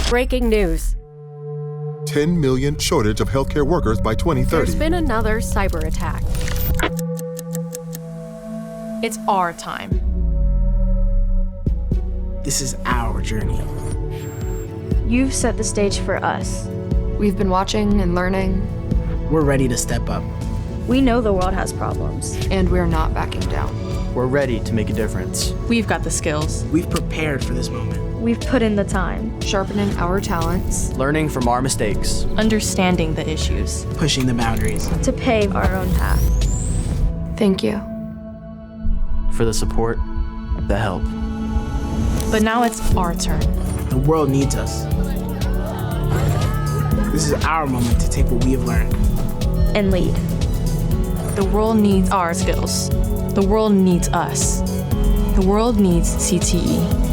Breaking news. 10 million shortage of healthcare workers by 2030. There's been another cyber attack. It's our time. This is our journey. You've set the stage for us. We've been watching and learning, We're ready to step up. We know the world has problems. and we're not backing down. We're ready to make a difference. We've got the skills. We've prepared for this moment. We've put in the time. Sharpening our talents. Learning from our mistakes. Understanding the issues. Pushing the boundaries. To pave our own path. Thank you. For the support, the help. But now it's our turn. The world needs us. This is our moment to take what we have learned. And lead. The world needs our skills. The world needs us. The world needs CTE.